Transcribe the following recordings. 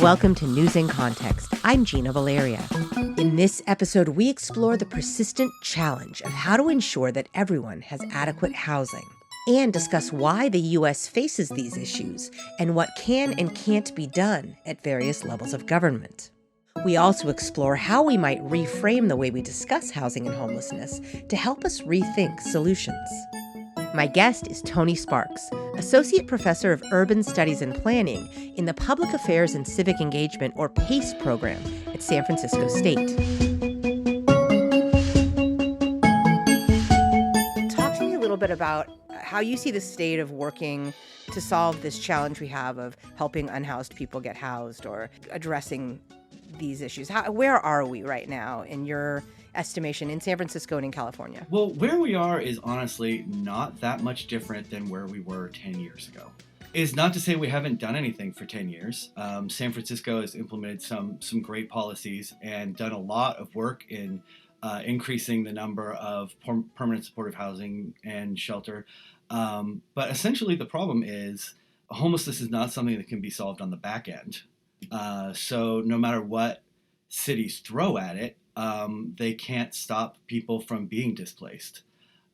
Welcome to News in Context. I'm Gina Valeria. In this episode, we explore the persistent challenge of how to ensure that everyone has adequate housing and discuss why the U.S. faces these issues and what can and can't be done at various levels of government. We also explore how we might reframe the way we discuss housing and homelessness to help us rethink solutions. My guest is Tony Sparks, Associate Professor of Urban Studies and Planning in the Public Affairs and Civic Engagement, or PACE program at San Francisco State. Talk to me a little bit about how you see the state of working to solve this challenge we have of helping unhoused people get housed or addressing these issues. Where are we right now in your estimation in San Francisco and in California? Well, where we are is honestly not that much different than where we were 10 years ago. It's not to say we haven't done anything for 10 years. San Francisco has implemented some great policies and done a lot of work in increasing the number of permanent supportive housing and shelter. But essentially the problem is homelessness is not something that can be solved on the back end. So no matter what cities throw at it, they can't stop people from being displaced.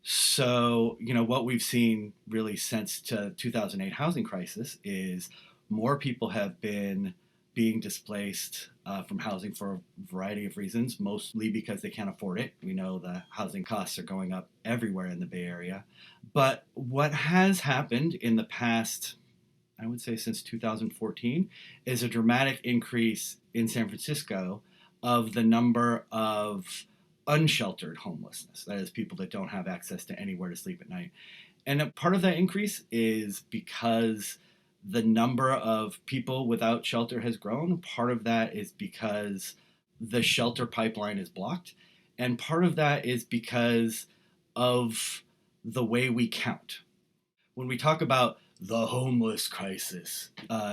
So, what we've seen really since the 2008 housing crisis is more people have been being displaced from housing for a variety of reasons, mostly because they can't afford it. We know the housing costs are going up everywhere in the Bay Area. But what has happened in the past, I would say since 2014, is a dramatic increase in San Francisco of the number of unsheltered homelessness. That is, people that don't have access to anywhere to sleep at night. And a part of that increase is because the number of people without shelter has grown. Part of that is because the shelter pipeline is blocked. And part of that is because of the way we count. When we talk about the homeless crisis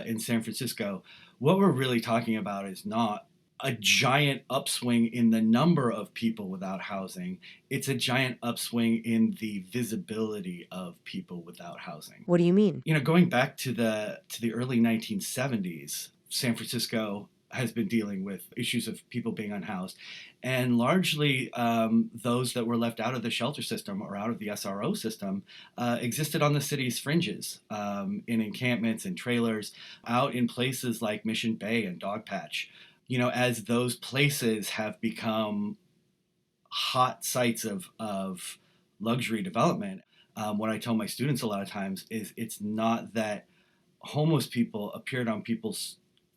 in San Francisco, what we're really talking about is not a giant upswing in the number of people without housing. It's a giant upswing in the visibility of people without housing. What do you mean? Going back to the early 1970s, San Francisco has been dealing with issues of people being unhoused. And largely those that were left out of the shelter system or out of the SRO system existed on the city's fringes, in encampments and trailers, out in places like Mission Bay and Dogpatch. As those places have become hot sites of luxury development, what I tell my students a lot of times is it's not that homeless people appeared on people's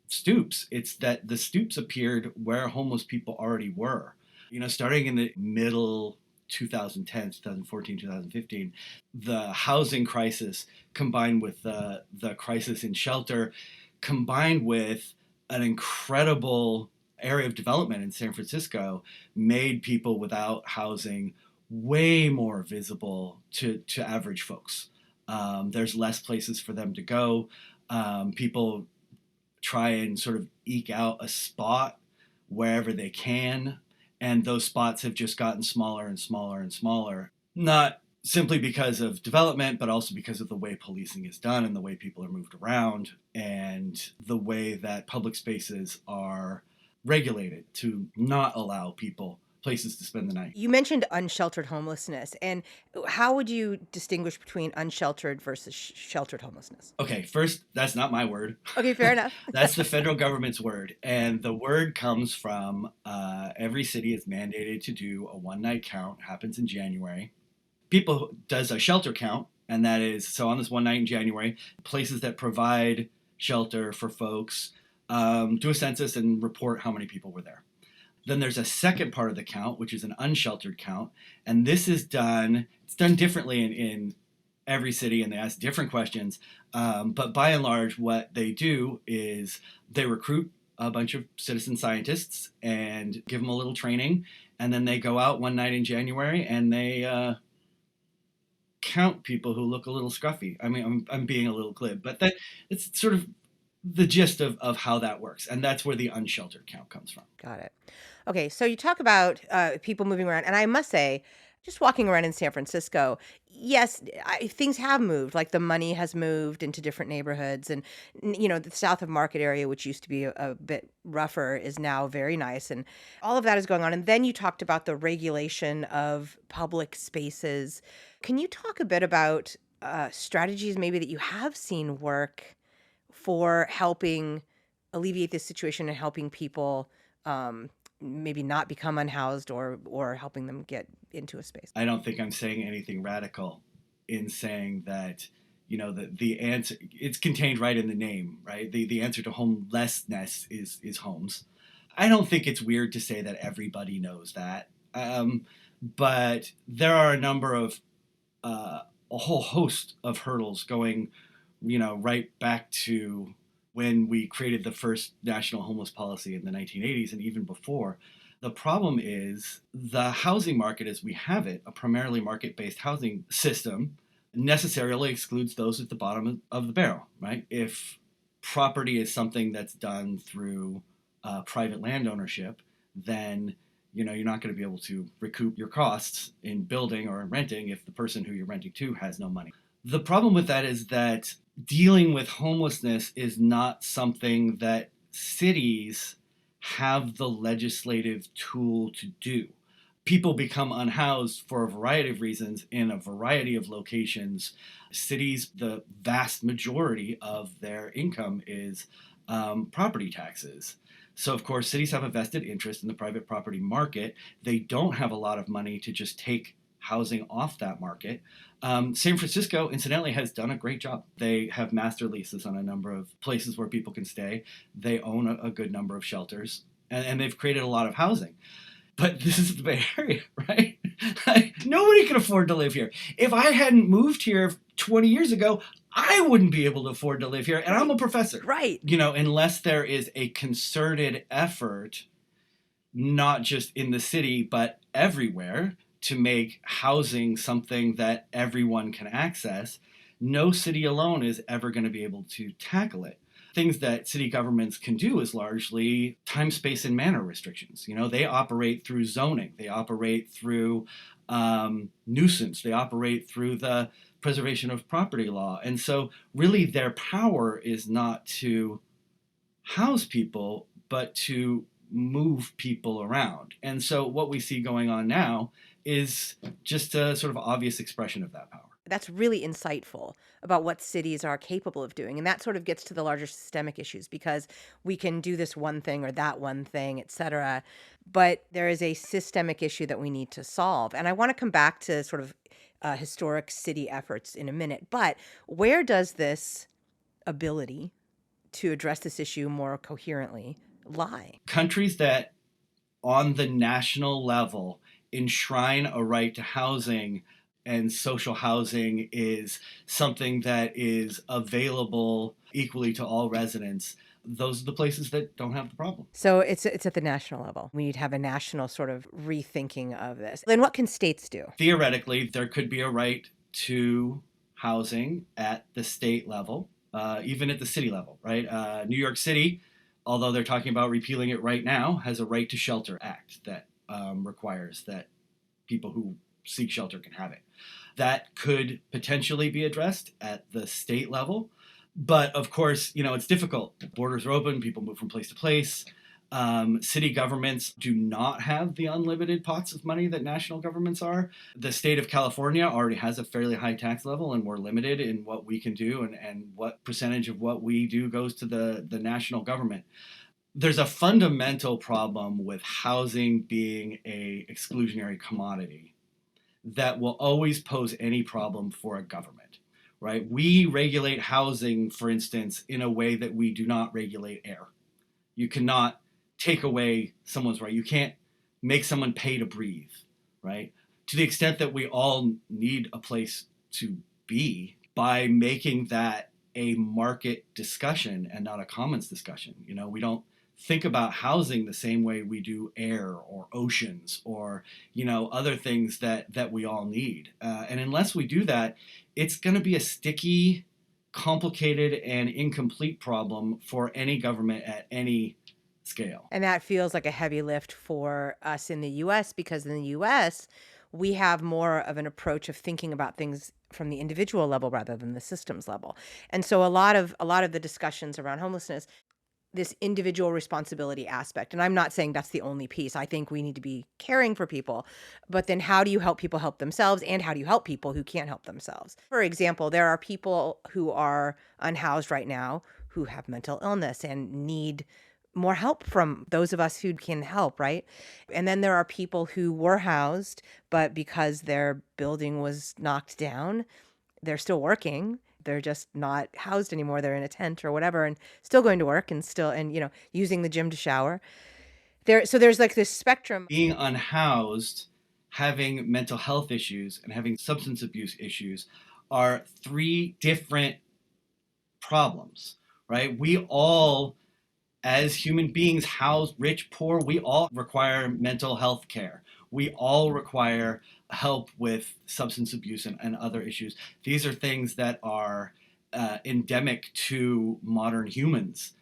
stoops. It's that the stoops appeared where homeless people already were. Starting in the middle 2010, 2014, 2015, the housing crisis combined with the crisis in shelter, combined with an incredible area of development in San Francisco, made people without housing way more visible to average folks. There's less places for them to go. People try and sort of eke out a spot wherever they can, and those spots have just gotten smaller and smaller and smaller. Not simply because of development, but also because of the way policing is done and the way people are moved around and the way that public spaces are regulated to not allow people places to spend the night. You mentioned unsheltered homelessness, and how would you distinguish between unsheltered versus sheltered homelessness? Okay, first, that's not my word. Okay, fair enough. That's the federal government's word. And the word comes from every city is mandated to do a one-night count, happens in January. People does a shelter count, and that is, so on this one night in January, places that provide shelter for folks do a census and report how many people were there. Then there's a second part of the count, which is an unsheltered count, and this is done, it's done differently in every city, and they ask different questions, but by and large, what they do is they recruit a bunch of citizen scientists and give them a little training, and then they go out one night in January and they count people who look a little scruffy. I mean, I'm being a little glib, but it's sort of the gist of how that works. And that's where the unsheltered count comes from. Got it. Okay, so you talk about people moving around, and I must say, Just walking around in San Francisco, yes, things have moved. Like the money has moved into different neighborhoods, and the south of Market area, which used to be a bit rougher, is now very nice, and all of that is going on. And then you talked about the regulation of public spaces. Can you talk a bit about strategies maybe that you have seen work for helping alleviate this situation and helping people um, maybe not become unhoused or helping them get into a space? I don't think I'm saying anything radical in saying that, the answer, it's contained right in the name, right? The answer to homelessness is homes. I don't think it's weird to say that everybody knows that. But there are a number of, a whole host of hurdles going, right back to when we created the first national homeless policy in the 1980s and even before. The problem is the housing market as we have it, a primarily market based housing system, necessarily excludes those at the bottom of the barrel, right? If property is something that's done through private land ownership, then you're not going to be able to recoup your costs in building or in renting if the person who you're renting to has no money. The problem with that is that dealing with homelessness is not something that cities have the legislative tool to do. People become unhoused for a variety of reasons in a variety of locations. Cities, the vast majority of their income is property taxes. So, of course, cities have a vested interest in the private property market. They don't have a lot of money to just take housing off that market. San Francisco, incidentally, has done a great job. They have master leases on a number of places where people can stay. They own a good number of shelters, and they've created a lot of housing. But this is the Bay Area, right? Nobody can afford to live here. If I hadn't moved here 20 years ago, I wouldn't be able to afford to live here. And I'm a professor. Right. Unless there is a concerted effort, not just in the city, but everywhere, to make housing something that everyone can access, no city alone is ever going to be able to tackle it. Things that city governments can do is largely time, space, and manner restrictions. They operate through zoning. They operate through nuisance. They operate through the preservation of property law. And so really their power is not to house people, but to move people around. And so what we see going on now is just a sort of obvious expression of that power. That's really insightful about what cities are capable of doing. And that sort of gets to the larger systemic issues because we can do this one thing or that one thing, et cetera. But there is a systemic issue that we need to solve. And I want to come back to sort of historic city efforts in a minute. But where does this ability to address this issue more coherently lie? Countries that on the national level enshrine a right to housing and social housing is something that is available equally to all residents, those are the places that don't have the problem. So it's at the national level. We need to have a national sort of rethinking of this. Then what can states do? Theoretically, there could be a right to housing at the state level, even at the city level, right? New York City, although they're talking about repealing it right now, has a Right to Shelter Act that requires that people who seek shelter can have it. That could potentially be addressed at the state level. But of course, it's difficult. Borders are open, people move from place to place. City governments do not have the unlimited pots of money that national governments are. The state of California already has a fairly high tax level, and we're limited in what we can do and what percentage of what we do goes to the national government. There's a fundamental problem with housing being a exclusionary commodity that will always pose any problem for a government, right? We regulate housing, for instance, in a way that we do not regulate air. You cannot take away someone's right. You can't make someone pay to breathe, right? To the extent that we all need a place to be, by making that a market discussion and not a commons discussion. We don't think about housing the same way we do air or oceans or other things that we all need. And unless we do that, it's going to be a sticky, complicated, and incomplete problem for any government at any scale. And that feels like a heavy lift for us in the US because in the US, we have more of an approach of thinking about things from the individual level rather than the systems level. And so a lot of the discussions around homelessness, this individual responsibility aspect. And I'm not saying that's the only piece. I think we need to be caring for people. But then how do you help people help themselves? And how do you help people who can't help themselves? For example, there are people who are unhoused right now who have mental illness and need more help from those of us who can help, right? And then there are people who were housed, but because their building was knocked down, they're still working. They're just not housed anymore. They're in a tent or whatever and still going to work and still, and, using the gym to shower. So there's like this spectrum. Being unhoused, having mental health issues, and having substance abuse issues are three different problems, right? We all, as human beings, housed, rich, poor, we all require mental health care. We all require help with substance abuse and other issues. These are things that are endemic to modern humans.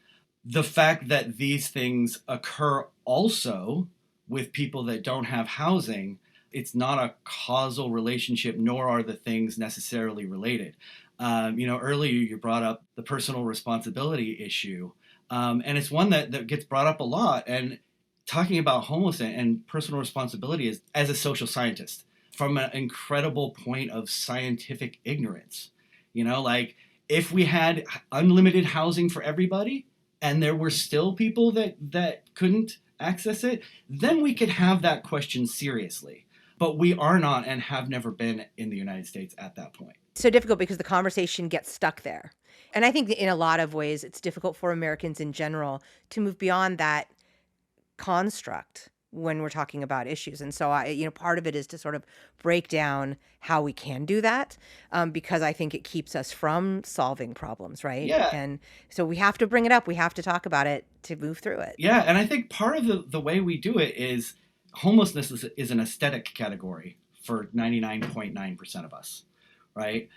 The fact that these things occur also with people that don't have housing, it's not a causal relationship, nor are the things necessarily related. Earlier you brought up the personal responsibility issue, and it's one that gets brought up a lot. And talking about homelessness and personal responsibility is, as a social scientist, from an incredible point of scientific ignorance. Like, if we had unlimited housing for everybody, and there were still people that couldn't access it, then we could have that question seriously. But we are not and have never been in the United States at that point. So difficult because the conversation gets stuck there. And I think that in a lot of ways, it's difficult for Americans in general to move beyond that construct when we're talking about issues. And so part of it is to sort of break down how we can do that, because I think it keeps us from solving problems, right? Yeah. And so we have to bring it up. We have to talk about it to move through it. Yeah, and I think part of the way we do it is homelessness is an aesthetic category for 99.9% of us, right?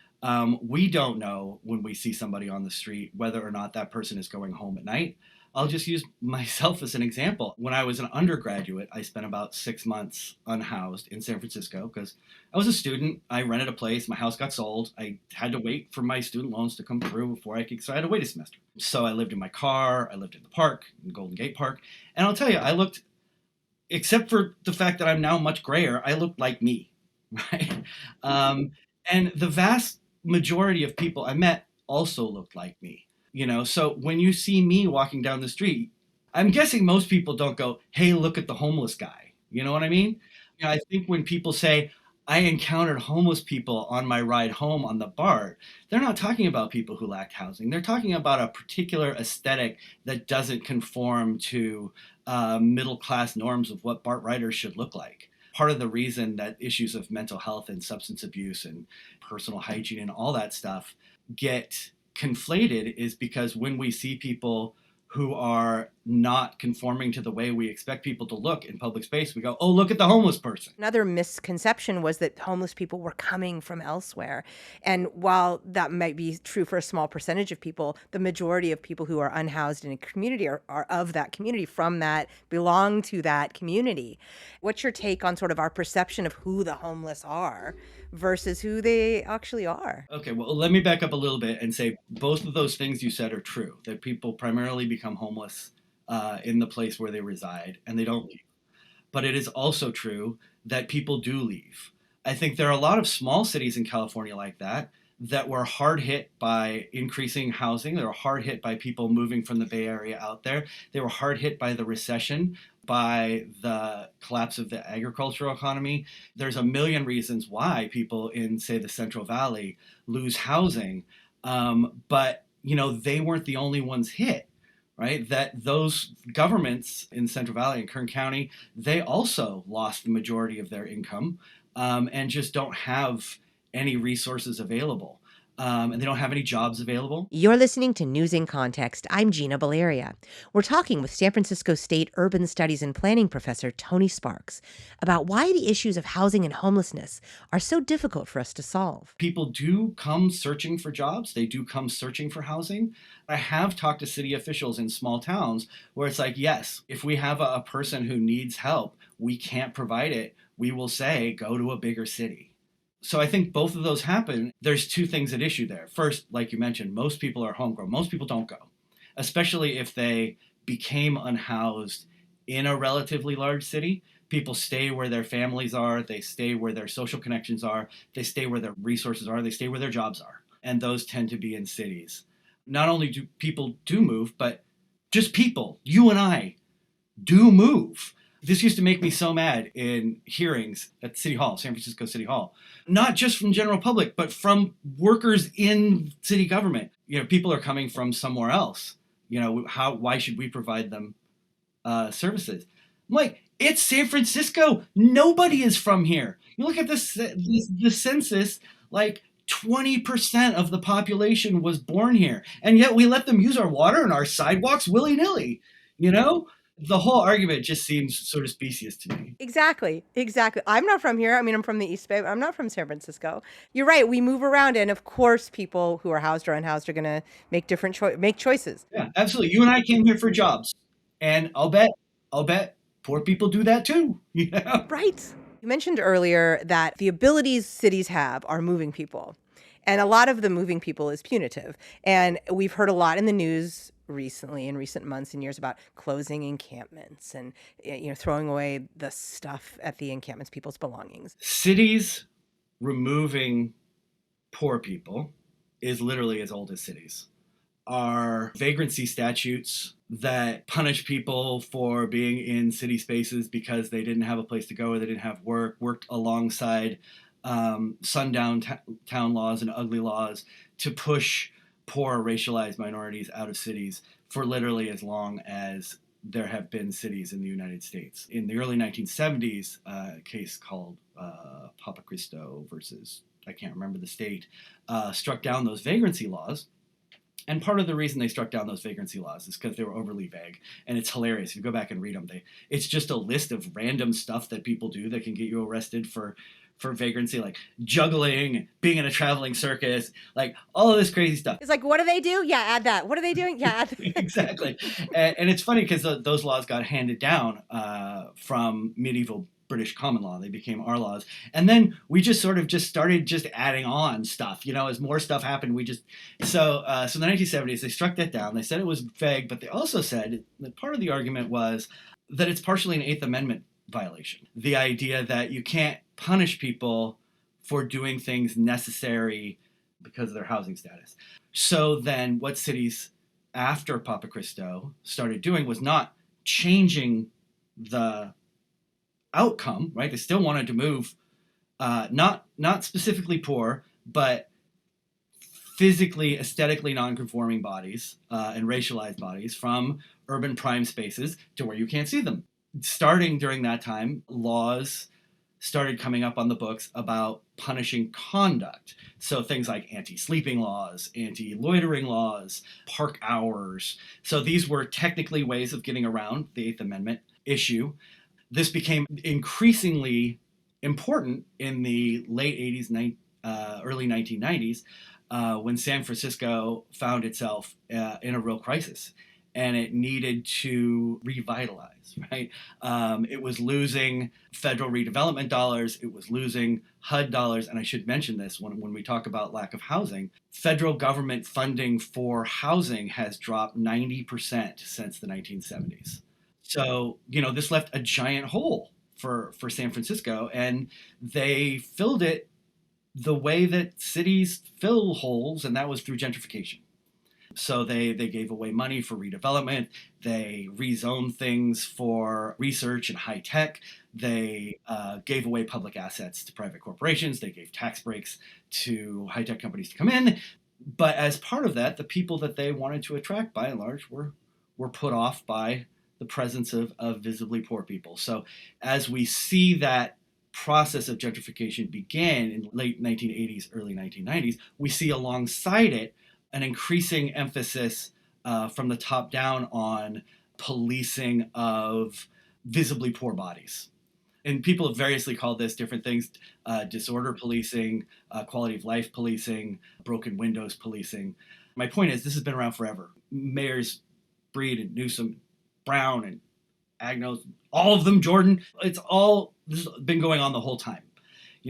We don't know when we see somebody on the street whether or not that person is going home at night. I'll just use myself as an example. When I was an undergraduate, I spent about 6 months unhoused in San Francisco because I was a student. I rented a place. My house got sold. I had to wait for my student loans to come through before so I had to wait a semester. So I lived in my car. I lived in the park, in Golden Gate Park. And I'll tell you, I looked, except for the fact that I'm now much grayer, I looked like me, right? And the vast majority of people I met also looked like me. So when you see me walking down the street, I'm guessing most people don't go, "Hey, look at the homeless guy." You know what I mean? I think when people say, "I encountered homeless people on my ride home on the BART," they're not talking about people who lacked housing. They're talking about a particular aesthetic that doesn't conform to middle-class norms of what BART riders should look like. Part of the reason that issues of mental health and substance abuse and personal hygiene and all that stuff get conflated is because when we see people who are not conforming to the way we expect people to look in public space, we go, "Oh, look at the homeless person." Another misconception was that homeless people were coming from elsewhere. And while that might be true for a small percentage of people, the majority of people who are unhoused in a community are of that community, from that, belong to that community. What's your take on sort of our perception of who the homeless are versus who they actually are? Okay, well, let me back up a little bit and say both of those things you said are true, that people primarily become homeless in the place where they reside and they don't leave. But it is also true that people do leave. I think there are a lot of small cities in California like that were hard hit by increasing housing. They were hard hit by people moving from the Bay Area out there. They were hard hit by the recession, by the collapse of the agricultural economy. There's a million reasons why people in, say, the Central Valley lose housing. But, they weren't the only ones hit, right? That those governments in Central Valley and Kern County, they also lost the majority of their income, and just don't have any resources available. And they don't have any jobs available. You're listening to News in Context. I'm Gina Valeria. We're talking with San Francisco State Urban Studies and Planning professor Tony Sparks about why the issues of housing and homelessness are so difficult for us to solve. People do come searching for jobs. They do come searching for housing. I have talked to city officials in small towns where it's like, yes, if we have a person who needs help, we can't provide it. we will say, go to a bigger city. So I think both of those happen. There's two things at issue there. First, like you mentioned, most people are homegrown. Most people don't go, especially if they became unhoused in a relatively large city. People stay where their families are, they stay where their social connections are, they stay where their resources are, they stay where their jobs are. And those tend to be in cities. Not only do people do move, but just people, you and I, do move. This used to make me so mad in hearings at City Hall, San Francisco City Hall, not just from general public, but from workers in city government. People are coming from somewhere else. Why should we provide them services? I'm like, it's San Francisco. Nobody is from here. You look at the census, like 20% of the population was born here. And yet we let them use our water and our sidewalks willy-nilly, you know? The whole argument just seems sort of specious to me. Exactly. I'm not from here. I mean, I'm from the East Bay. I'm not from San Francisco. You're right. We move around, and of course, people who are housed or unhoused are going to make make choices. Yeah, absolutely. You and I came here for jobs, and I'll bet poor people do that too. Right. You mentioned earlier that the abilities cities have are moving people, and a lot of the moving people is punitive. And we've heard a lot in the news recently, in recent months and years, about closing encampments and throwing away the stuff at the encampments, people's belongings. Cities removing poor people is literally as old as cities. Our vagrancy statutes that punish people for being in city spaces because they didn't have a place to go or they didn't have worked alongside sundown town laws and ugly laws to push poor racialized minorities out of cities for literally as long as there have been cities in the United States. In the early 1970s, a case called Papa Cristo versus, I can't remember the state, struck down those vagrancy laws. And part of the reason they struck down those vagrancy laws is because they were overly vague. And it's hilarious. If you go back and read them, it's just a list of random stuff that people do that can get you arrested for vagrancy, like juggling, being in a traveling circus, like all of this crazy stuff. It's like, what do they do? Yeah, add that. What are they doing? Yeah, add that. Exactly. And it's funny because those laws got handed down from medieval British common law. They became our laws. And then we just sort of started adding on stuff, as more stuff happened, so in the 1970s, they struck that down. They said it was vague, but they also said that part of the argument was that it's partially an Eighth Amendment violation. The idea that you can't punish people for doing things necessary because of their housing status. So then what cities after Papa Cristo started doing was not changing the outcome, right? They still wanted to move not specifically poor, but physically, aesthetically non-conforming bodies and racialized bodies from urban prime spaces to where you can't see them. Starting during that time, laws started coming up on the books about punishing conduct. So things like anti-sleeping laws, anti-loitering laws, park hours. So these were technically ways of getting around the Eighth Amendment issue. This became increasingly important in the late 80s, early 1990s, when San Francisco found itself in a real crisis. And it needed to revitalize, right? It was losing federal redevelopment dollars. It was losing HUD dollars. And I should mention this when we talk about lack of housing. Federal government funding for housing has dropped 90% since the 1970s. So, this left a giant hole for San Francisco, and they filled it the way that cities fill holes, and that was through gentrification. So they gave away money for redevelopment. They rezoned things for research and high tech. They gave away public assets to private corporations. They gave tax breaks to high tech companies to come in. But as part of that, the people that they wanted to attract, by and large, were put off by the presence of visibly poor people. So as we see that process of gentrification began in late 1980s, early 1990s, we see alongside it an increasing emphasis from the top down on policing of visibly poor bodies. And people have variously called this different things: disorder policing, quality of life policing, broken windows policing. My point is, this has been around forever. Mayors Breed and Newsom, Brown and Agnos, all of them, Jordan, it's all this has been going on the whole time.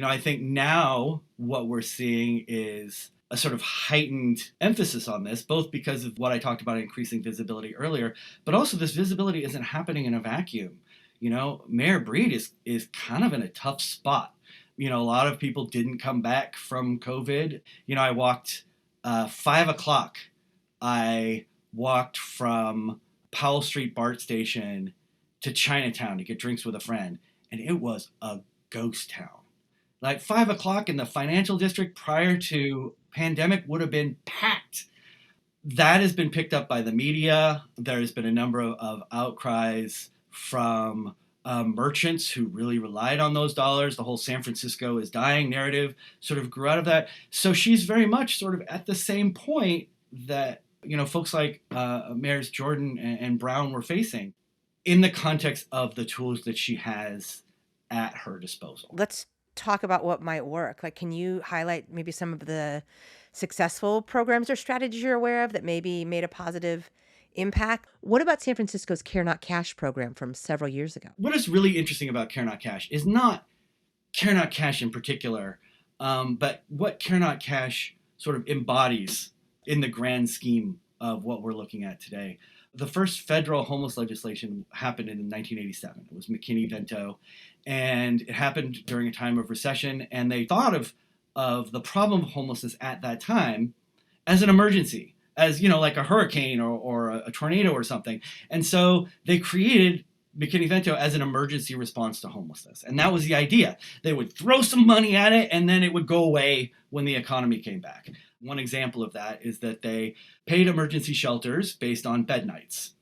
I think now what we're seeing is a sort of heightened emphasis on this, both because of what I talked about increasing visibility earlier, but also this visibility isn't happening in a vacuum. Mayor Breed is kind of in a tough spot. A lot of people didn't come back from COVID. I walked 5 o'clock. I walked from Powell Street BART station to Chinatown to get drinks with a friend, and it was a ghost town. Like 5 o'clock in the financial district prior to pandemic would have been packed. That has been picked up by the media. There's been a number of outcries from merchants who really relied on those dollars. The whole San Francisco is dying narrative sort of grew out of that. So she's very much sort of at the same point that, folks like Mayors Jordan and Brown were facing in the context of the tools that she has at her disposal. Let's talk about what might work. Like, can you highlight maybe some of the successful programs or strategies you're aware of that maybe made a positive impact? What about San Francisco's Care Not Cash program from several years ago? What is really interesting about Care Not Cash is not Care Not Cash in particular, but what Care Not Cash sort of embodies in the grand scheme of what we're looking at today. The first federal homeless legislation happened in 1987. It was McKinney-Vento, and it happened during a time of recession, and they thought of the problem of homelessness at that time as an emergency, as, like a hurricane or a tornado or something. And so they created McKinney-Vento as an emergency response to homelessness. And that was the idea. They would throw some money at it, and then it would go away when the economy came back. One example of that is that they paid emergency shelters based on bed nights.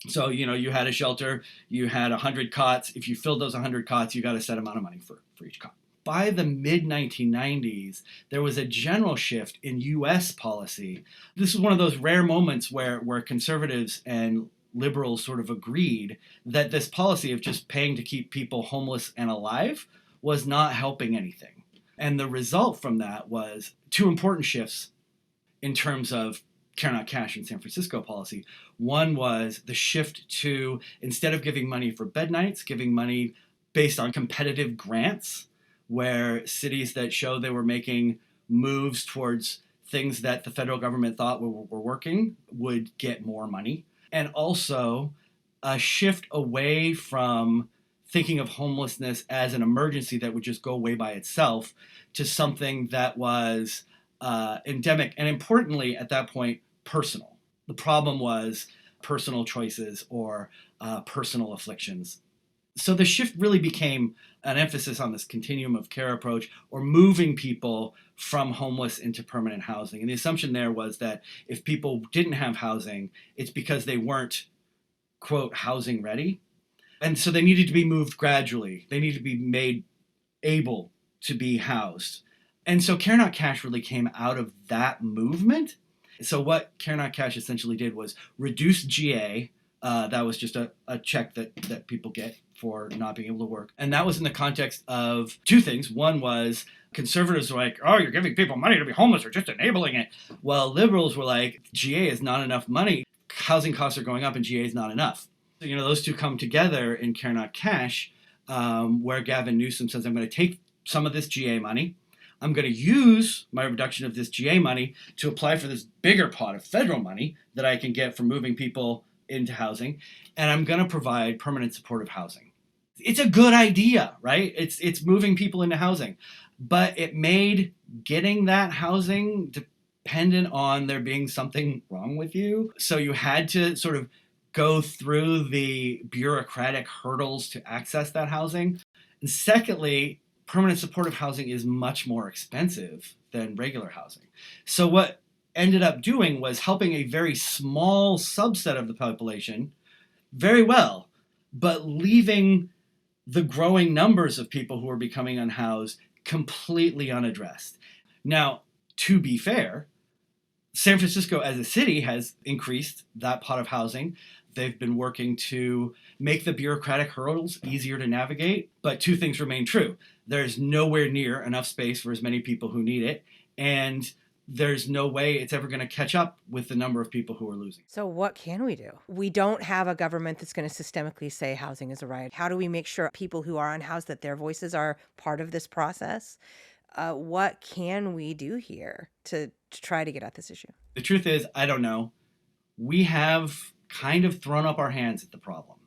So, you had a shelter, you had 100 cots. If you filled those 100 cots, you got a set amount of money for each cot. By the mid-1990s, there was a general shift in U.S. policy. This was one of those rare moments where conservatives and liberals sort of agreed that this policy of just paying to keep people homeless and alive was not helping anything. And the result from that was two important shifts in terms of Care Not Cash in San Francisco policy. One was the shift to, instead of giving money for bed nights, giving money based on competitive grants, where cities that showed they were making moves towards things that the federal government thought were working would get more money. And also a shift away from thinking of homelessness as an emergency that would just go away by itself to something that was endemic and, importantly, at that point, personal. The problem was personal choices or personal afflictions. So the shift really became an emphasis on this continuum of care approach, or moving people from homeless into permanent housing. And the assumption there was that if people didn't have housing, it's because they weren't, quote, housing ready. And so they needed to be moved gradually. They needed to be made able to be housed. And so Care Not Cash really came out of that movement. So what Care Not Cash essentially did was reduce GA. That was just a check that people get for not being able to work. And that was in the context of two things. One was conservatives were like, oh, you're giving people money to be homeless or just enabling it. Well, liberals were like, GA is not enough money. Housing costs are going up and GA is not enough. So, those two come together in Care Not Cash, where Gavin Newsom says, I'm going to take some of this GA money. I'm going to use my reduction of this GA money to apply for this bigger pot of federal money that I can get from moving people into housing, and I'm going to provide permanent supportive housing. It's a good idea, right? It's moving people into housing, but it made getting that housing dependent on there being something wrong with you. So you had to sort of go through the bureaucratic hurdles to access that housing. And secondly, permanent supportive housing is much more expensive than regular housing. So what ended up doing was helping a very small subset of the population very well, but leaving the growing numbers of people who are becoming unhoused completely unaddressed. Now, to be fair, San Francisco as a city has increased that pot of housing. They've been working to make the bureaucratic hurdles easier to navigate, but two things remain true. There's nowhere near enough space for as many people who need it, and there's no way it's ever going to catch up with the number of people who are losing. So what can we do? We don't have a government that's going to systemically say housing is a right. How do we make sure people who are unhoused, that their voices are part of this process? What can we do here to try to get at this issue? The truth is, I don't know. We have kind of thrown up our hands at the problem.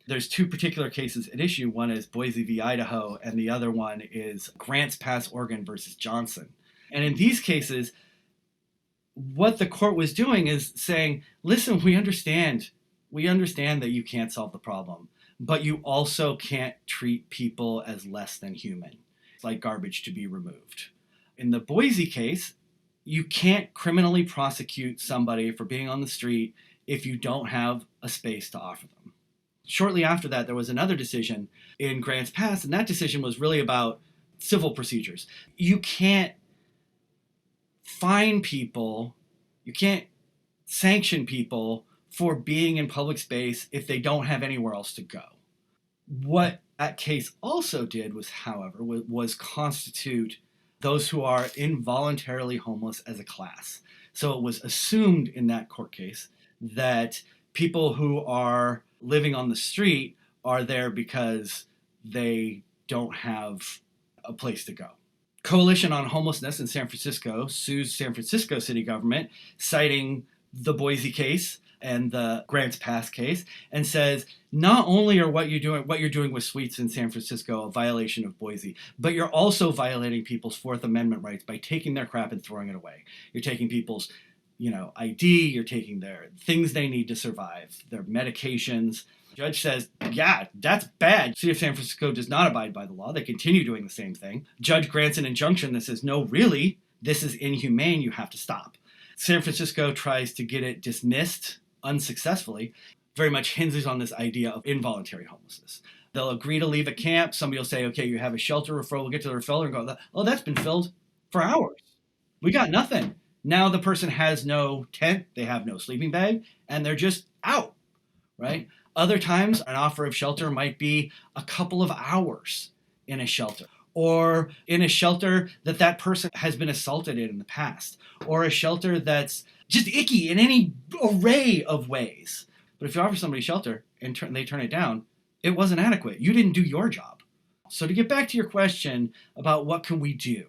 There's two particular cases at issue. One is Boise v. Idaho, and the other one is Grants Pass, Oregon versus Johnson. And in these cases, what the court was doing is saying, listen, we understand that you can't solve the problem, but you also can't treat people as less than human. It's like garbage to be removed. In the Boise case, you can't criminally prosecute somebody for being on the street if you don't have a space to offer them. Shortly after that, there was another decision in Grants Pass, and that decision was really about civil procedures. You can't fine people, you can't sanction people for being in public space if they don't have anywhere else to go. What that case also did was, however, was constitute those who are involuntarily homeless as a class. So it was assumed in that court case that people who are living on the street are there because they don't have a place to go. Coalition on Homelessness in San Francisco sues San Francisco city government, citing the Boise case and the Grants Pass case, and says not only are what you're doing with suites in San Francisco a violation of Boise, but you're also violating people's Fourth Amendment rights by taking their crap and throwing it away. You're taking people's, ID, you're taking their things they need to survive, their medications. Judge says, yeah, that's bad. City of San Francisco does not abide by the law. They continue doing the same thing. Judge grants an injunction that says, no, really, this is inhumane. You have to stop. San Francisco tries to get it dismissed unsuccessfully. Very much hinges on this idea of involuntary homelessness. They'll agree to leave a camp. Somebody will say, okay, you have a shelter referral. We'll get to the referral and go, oh, that's been filled for hours. We got nothing. Now the person has no tent. They have no sleeping bag, and they're just out, right? Other times, an offer of shelter might be a couple of hours in a shelter, or in a shelter that person has been assaulted in the past, or a shelter that's just icky in any array of ways. But if you offer somebody shelter and they turn it down, it wasn't adequate. You didn't do your job. So to get back to your question about what can we do,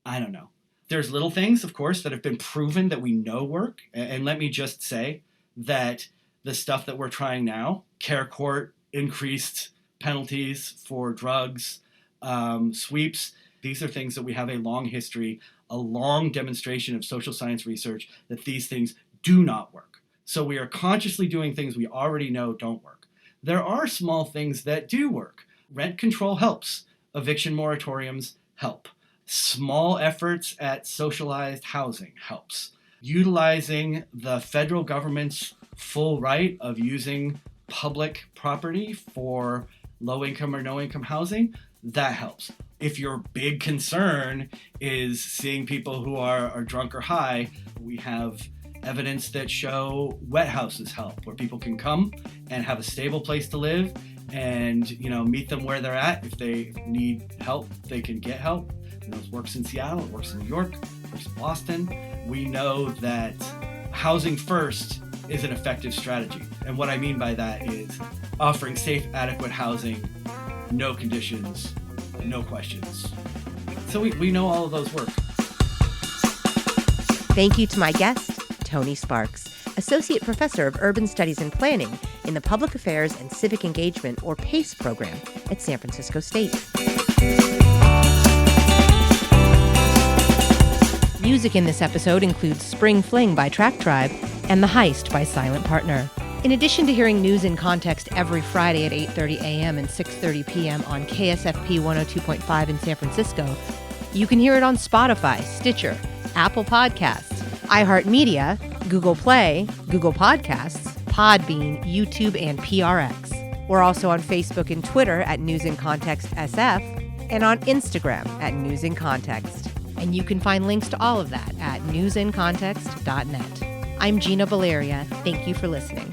I don't know. There's little things, of course, that have been proven that we know work. And let me just say that the stuff that we're trying now, care court, increased penalties for drugs, sweeps, these are things that we have a long history, a long demonstration of social science research that these things do not work. So we are consciously doing things we already know don't work. There are small things that do work. Rent control helps. Eviction moratoriums help. Small efforts at socialized housing helps. Utilizing the federal government's full right of using public property for low-income or no-income housing, that helps. If your big concern is seeing people who are drunk or high, we have evidence that show wet houses help, where people can come and have a stable place to live and meet them where they're at. If they need help, they can get help. It works in Seattle, it works in New York, it works in Boston. We know that housing first is an effective strategy. And what I mean by that is offering safe, adequate housing, no conditions, no questions. So we know all of those work. Thank you to my guest, Tony Sparks, Associate Professor of Urban Studies and Planning in the Public Affairs and Civic Engagement, or PACE program at San Francisco State. Music in this episode includes Spring Fling by Track Tribe and The Heist by Silent Partner. In addition to hearing News in Context every Friday at 8:30 a.m. and 6:30 p.m. on KSFP 102.5 in San Francisco, you can hear it on Spotify, Stitcher, Apple Podcasts, iHeartMedia, Google Play, Google Podcasts, Podbean, YouTube, and PRX. We're also on Facebook and Twitter at News in Context SF and on Instagram at News in Context. And you can find links to all of that at newsincontext.net. I'm Gina Valeria. Thank you for listening.